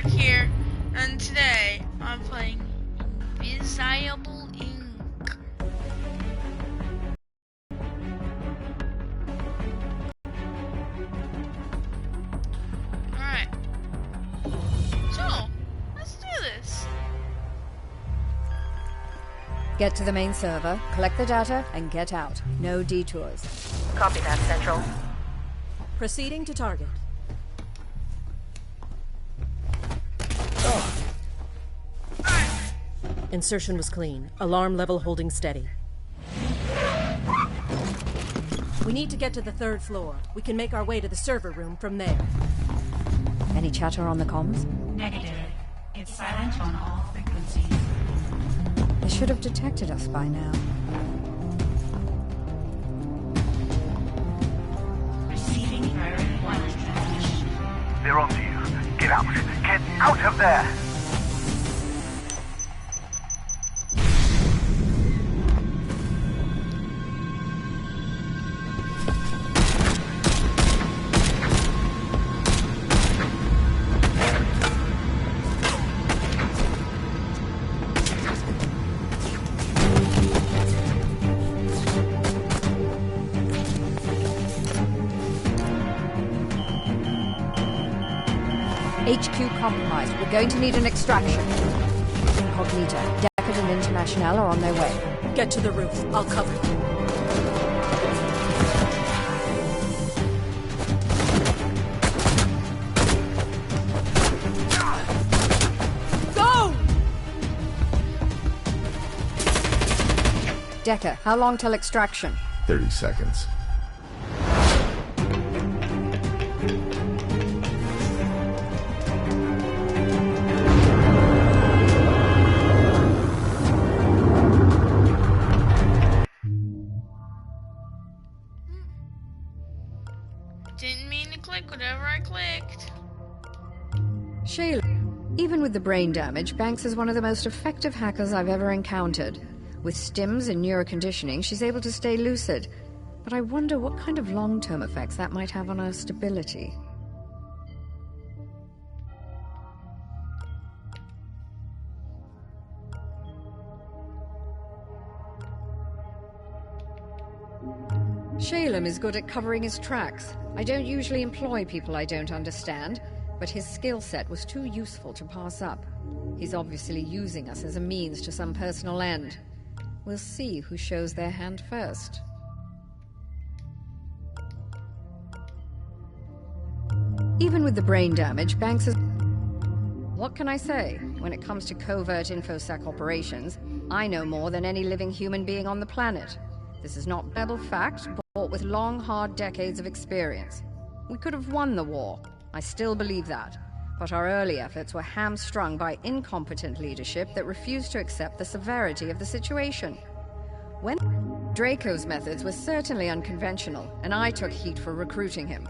back here, and today I'm playing Invisible Ink. Alright. So, let's do this. Get to the main server, collect the data, and get out. No detours. Copy that, Central. Proceeding to target. Insertion was clean. Alarm level holding steady. We need to get to the 3rd floor. We can make our way to the server room from there. Any chatter on the comms? Negative. It's silent on all frequencies. They should have detected us by now. Receiving priority 1 transmission. They're on to you. Get out. Get out of there! HQ compromised. We're going to need an extraction. Incognito, Deckard and International are on their way. Get to the roof. I'll cover you. Go! Decker, how long till extraction? 30 seconds. Didn't mean to click whatever I clicked. Sheila, even with the brain damage, Banks is one of the most effective hackers I've ever encountered. With stims and neuroconditioning, she's able to stay lucid. But I wonder what kind of long-term effects that might have on her stability. Shalem is good at covering his tracks. I don't usually employ people I don't understand, but his skill set was too useful to pass up. He's obviously using us as a means to some personal end. We'll see who shows their hand first. Even with the brain damage, Banks is... What can I say? When it comes to covert InfoSec operations, I know more than any living human being on the planet. This is not babble fact, bought with long, hard decades of experience. We could have won the war. I still believe that. But our early efforts were hamstrung by incompetent leadership that refused to accept the severity of the situation. When Draco's methods were certainly unconventional, and I took heat for recruiting him.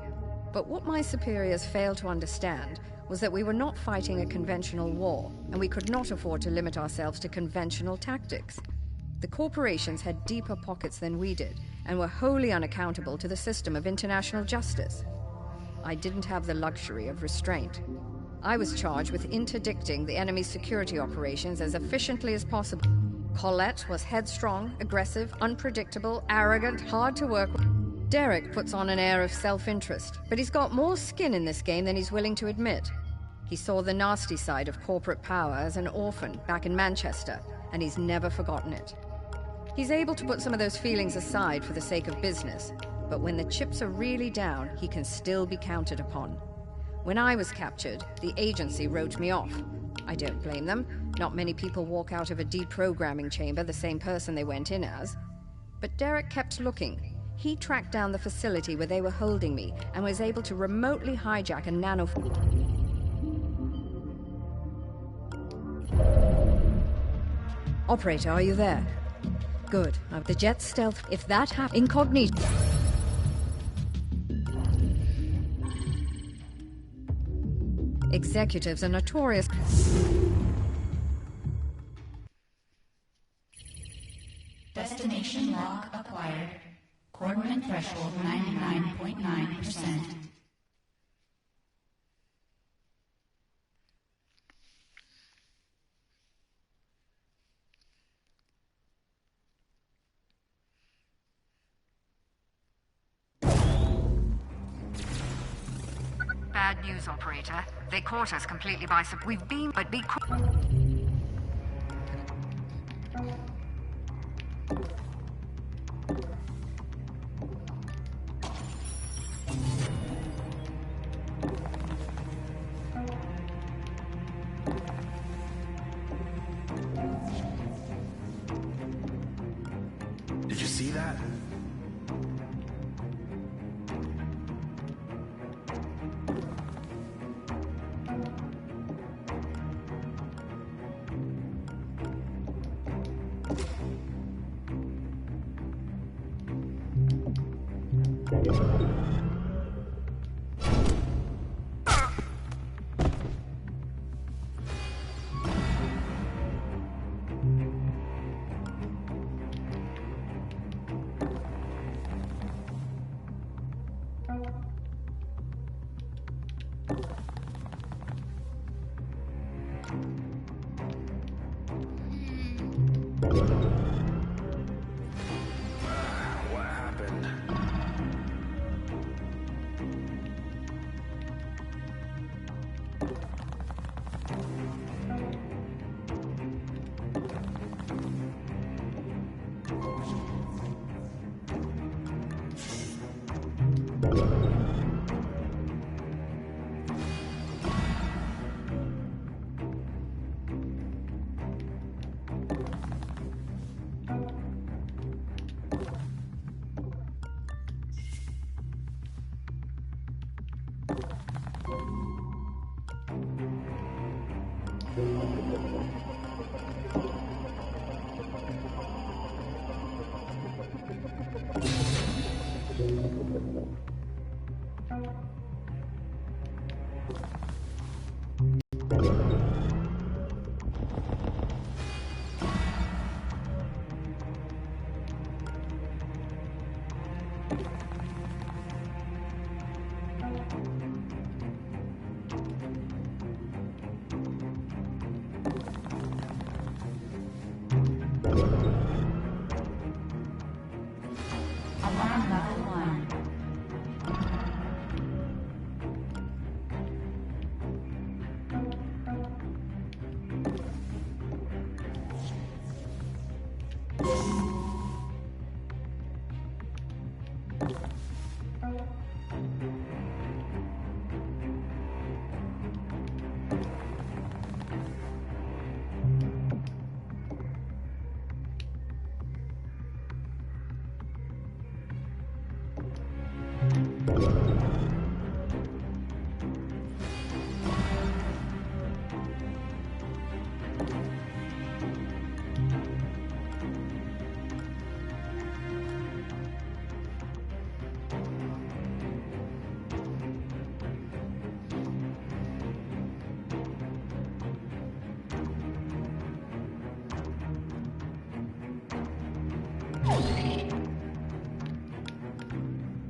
But what my superiors failed to understand was that we were not fighting a conventional war, and we could not afford to limit ourselves to conventional tactics. The corporations had deeper pockets than we did, and were wholly unaccountable to the system of international justice. I didn't have the luxury of restraint. I was charged with interdicting the enemy's security operations as efficiently as possible. Colette was headstrong, aggressive, unpredictable, arrogant, hard to work with. Derek puts on an air of self-interest, but he's got more skin in this game than he's willing to admit. He saw the nasty side of corporate power as an orphan back in Manchester, and he's never forgotten it. He's able to put some of those feelings aside for the sake of business, but when the chips are really down, he can still be counted upon. When I was captured, the agency wrote me off. I don't blame them. Not many people walk out of a deprogramming chamber the same person they went in as. But Derek kept looking. He tracked down the facility where they were holding me and was able to remotely hijack a nano... Operator, are you there? Good. Now the jet stealth... If that happens... Incognito... Executives are notorious... Destination log acquired. Coordinate threshold 99.9%. bad news, operator. They caught us completely by surprise. We've been, but be quick. Did you see that? What happened? Alarm level 1.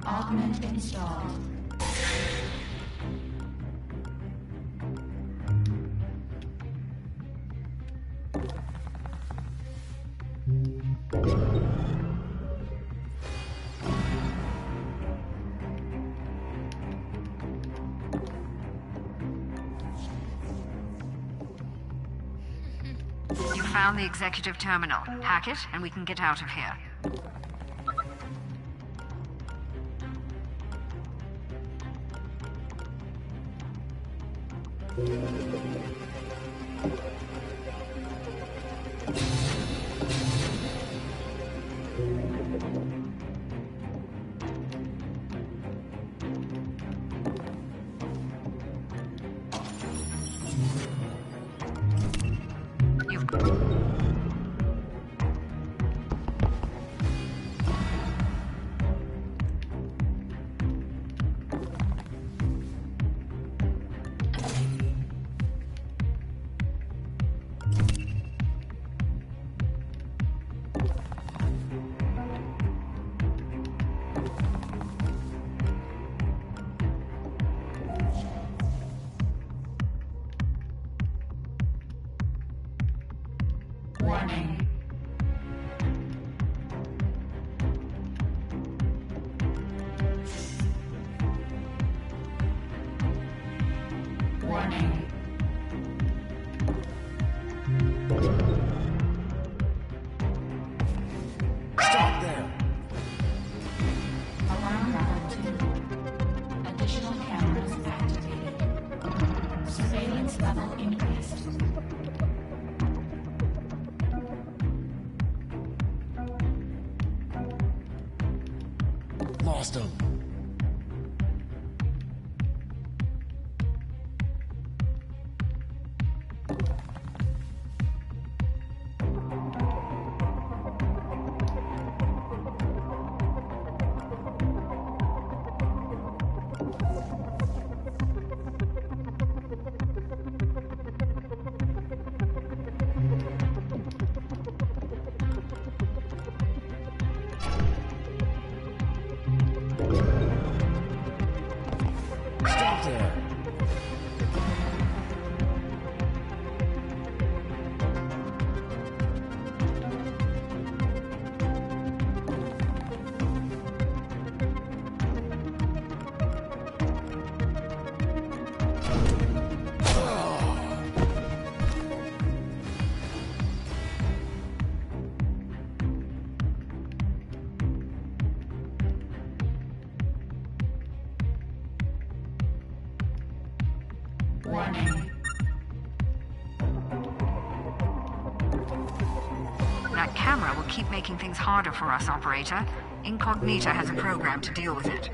Augment installed. You found the executive terminal. Hack it, and we can get out of here. Warning. level increased. Lost him. Stop there. Warning. That camera will keep making things harder for us, Operator. Incognita has a program to deal with it.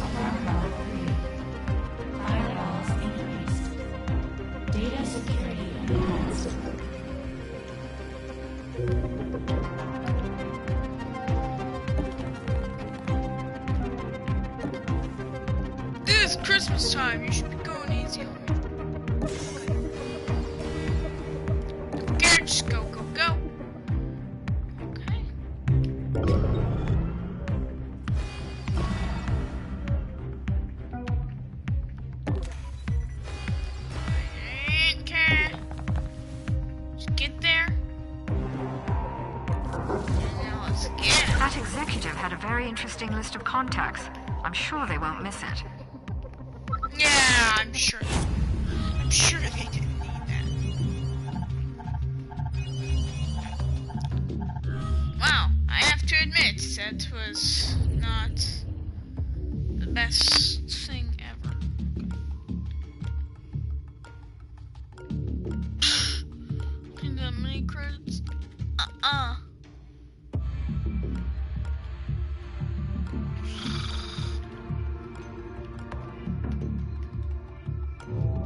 Alarm level 3. Firewalls increased. Data security enhanced. This is Christmas time. You should be going easy on me. Okay, just go, go, go. Okay. Okay. Just get there. And now let's get it. That executive had a very interesting list of contacts. I'm sure they won't miss it. Yeah, I'm sure. I'm sure they didn't need that. Wow, I have to admit that was not the best thing ever. Think that many credits?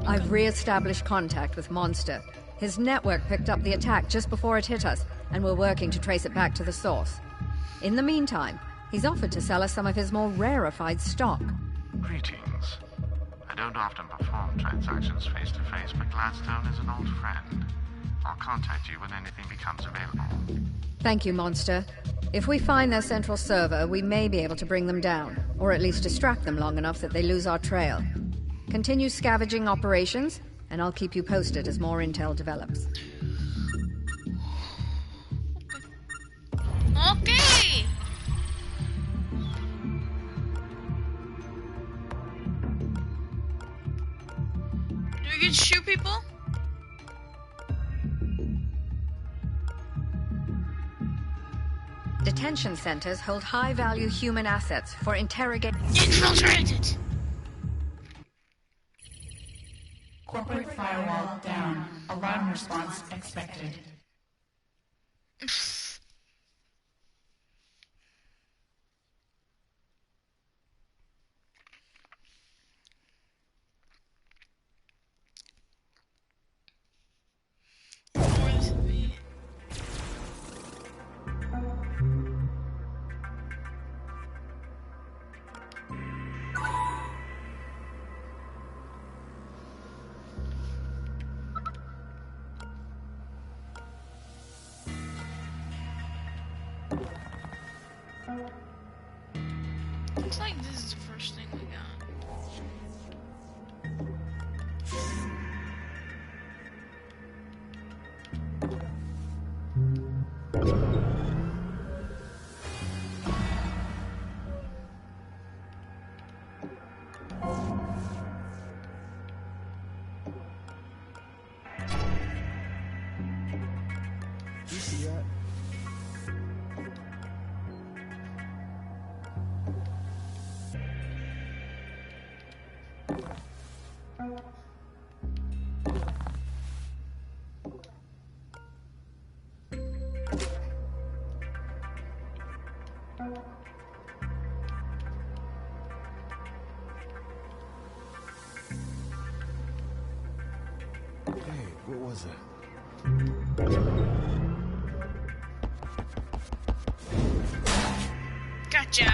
I've re-established contact with Monster. His network picked up the attack just before it hit us, and we're working to trace it back to the source. In the meantime, he's offered to sell us some of his more rarefied stock. Greetings. I don't often perform transactions face-to-face, but Gladstone is an old friend. I'll contact you when anything becomes available. Thank you, Monster. If we find their central server, we may be able to bring them down, or at least distract them long enough that they lose our trail. Continue scavenging operations, and I'll keep you posted as more intel develops. Okay. Do we get to shoot people? Detention centers hold high-value human assets for interrogation. Infiltrated. Corporate firewall down. Alarm response expected. Looks like this is the first thing we got. You see that? Hey, what was that? Gotcha.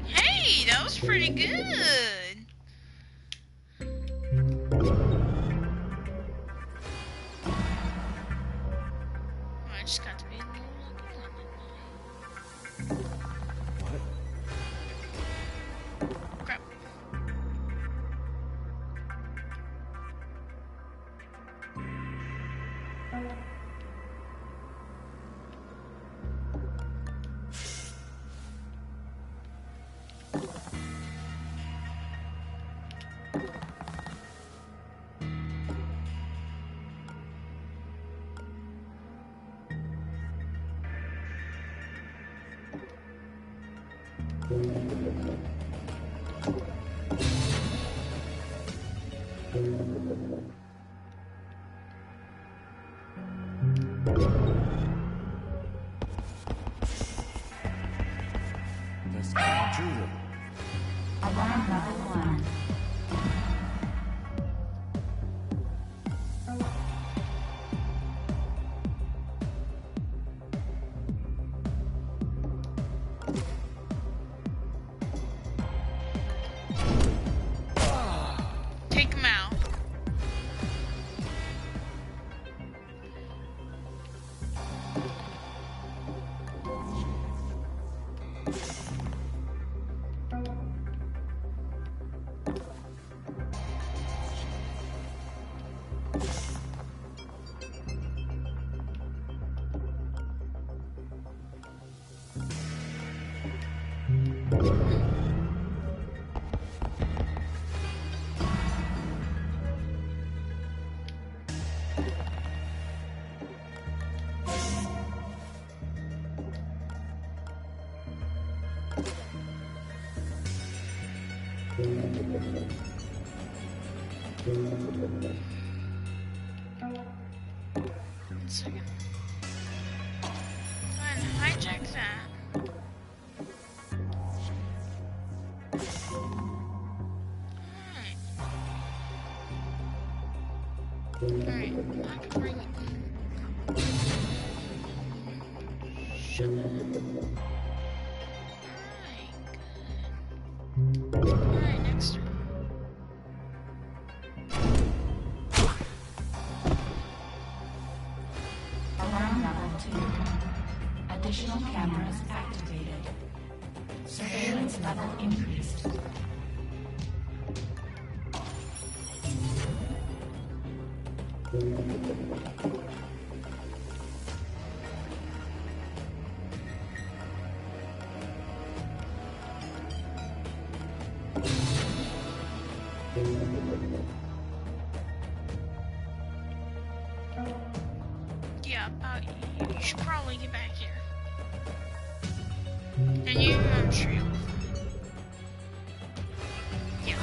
Hey, that was pretty good. I just got to be a little lucky one, didn't What? I? Crap. That's the intruder. Alarm level 1. Take him out. One second. Go ahead and hijack that. Alright, I can bring it. Shut up. Alright, good. Alright, next one. Alarm level 2. Additional cameras activated. Surveillance level increased. Yeah, you should probably get back here. And you, I'm sure you'll be fine. Yeah.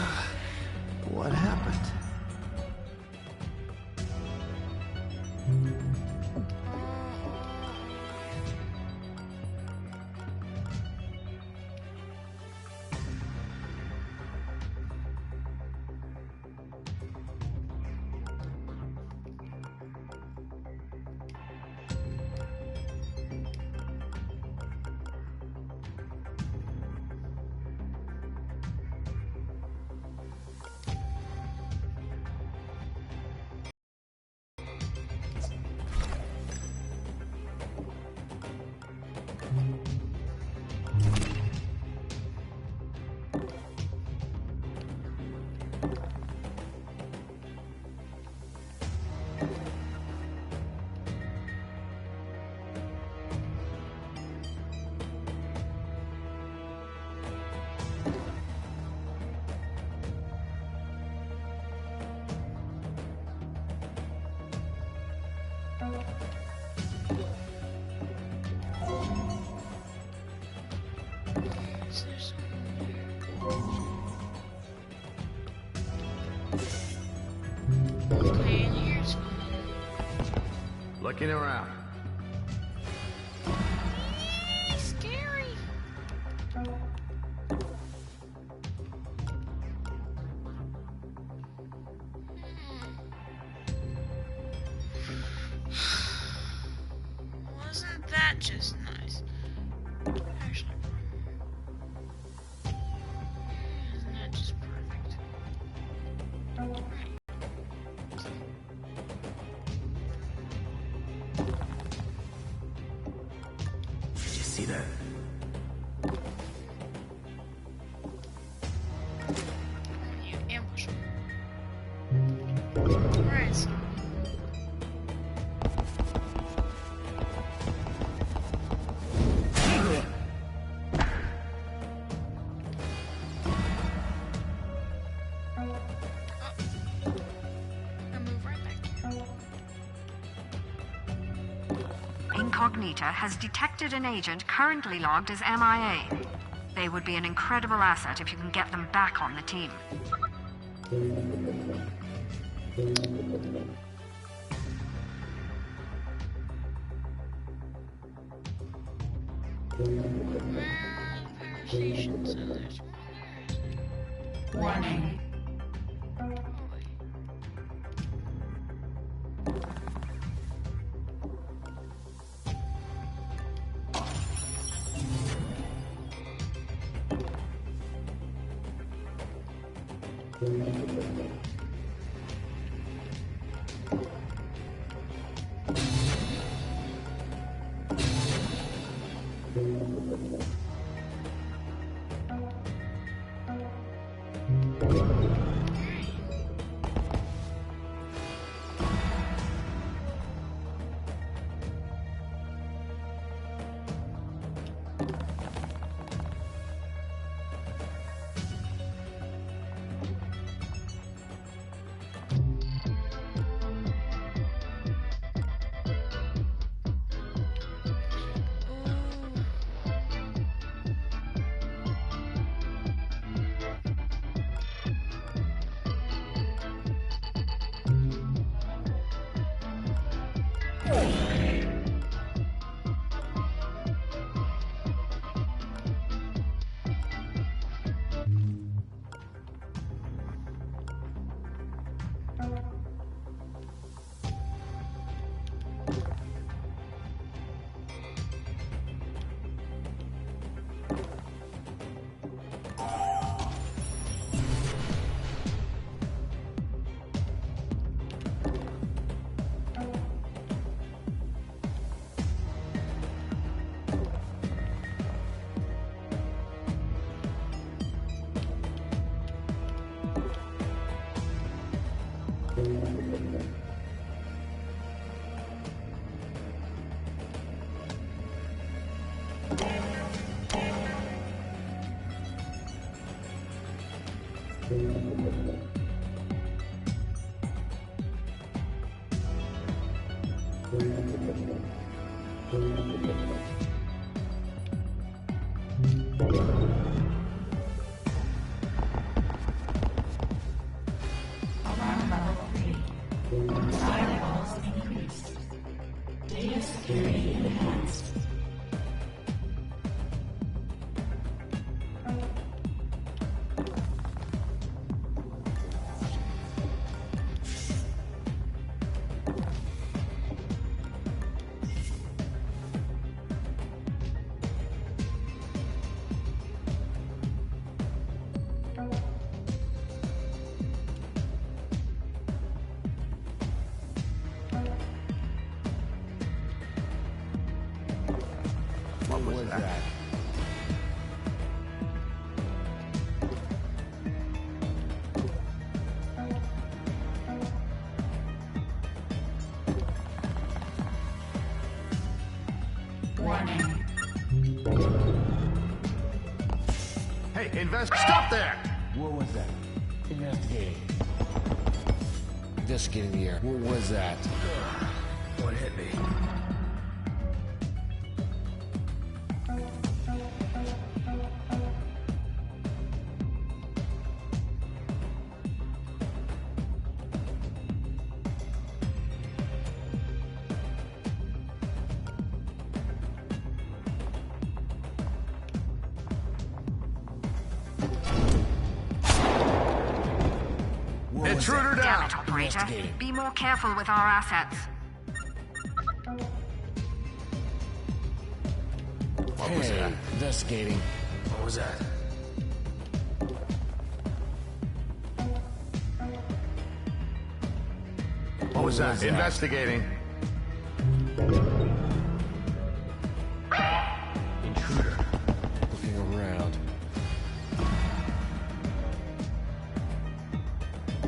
What happened? Okay, and here's fun. Looking around. Scary. Wasn't that just nice? Actually, isn't that just perfect? Right. Did you see that? You ambush him. Alright, so. I move right back here. Incognita has detected an agent currently logged as MIA. They would be an incredible asset if you can get them back on the team. Where are the power stations? So there's one there. Warning. Oh, wait. Alarm level 3. Firewalls increased. Data security enhanced. What was that? Warning. Hey, stop there! What was that? Investigating. Investigating the air. What was that? What hit me? What was Intruder that? down! Damn it, operator. Investigating. Be more careful with our assets. What was that? Investigating. What was that? What was that? Investigating. Intruder. Looking around.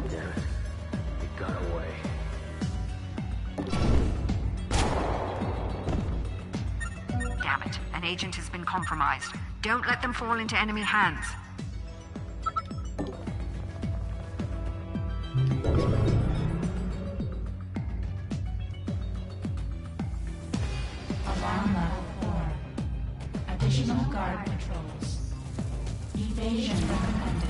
Damn it. He got away. Damn it. An agent has been compromised. Don't let them fall into enemy hands. Alarm level 4. Additional guard patrols. Evasion recommended.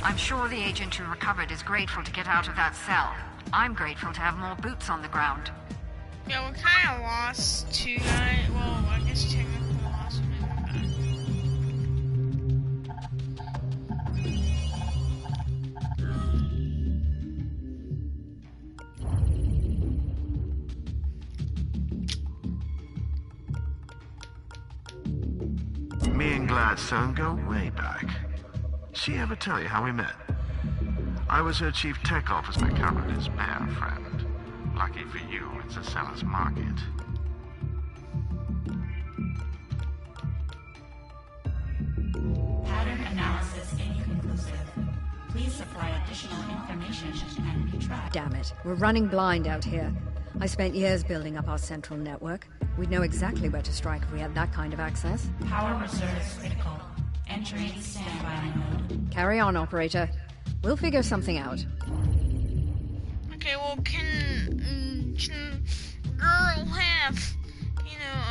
I'm sure the agent who recovered is grateful to get out of that cell. I'm grateful to have more boots on the ground. Yeah, we kind of lost two guys. Well, I guess technically lost Me and Gladstone go way back. She ever tell you how we met? I was her chief tech officer covered his bear friend. Lucky for you, it's a seller's market. Pattern analysis inconclusive. Please supply additional information and retract. Damn it. We're running blind out here. I spent years building up our central network. We'd know exactly where to strike if we had that kind of access. Power reserves critical. Entering standby mode. Carry on, operator. We'll figure something out. Okay, well, can girl have,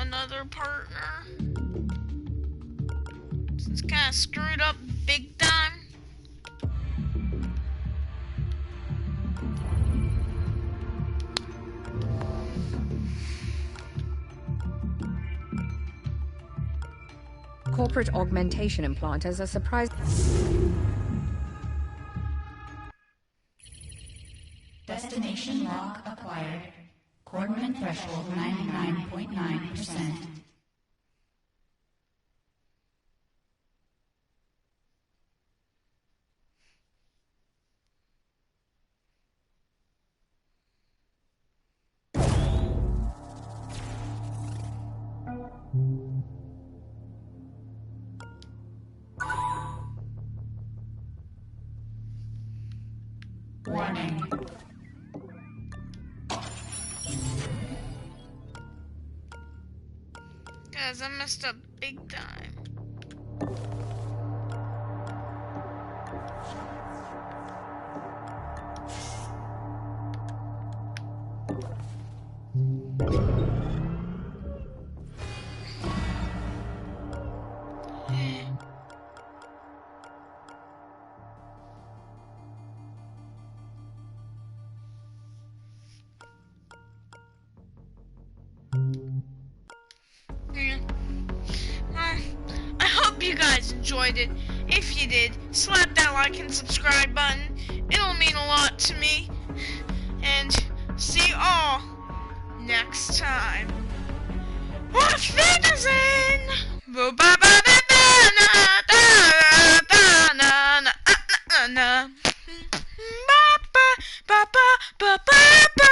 another partner? It's kind of screwed up big time. Corporate augmentation implant as a surprise. Destination log acquired. Coordinate threshold 99.9%. Warning. Guys, I messed up big time. Yeah. Well, I hope you guys enjoyed it. If you did, slap that like and subscribe button. It'll mean a lot to me. And see you all next time. Auf Wiedersehen! Ba ba ba ba ba ba ba.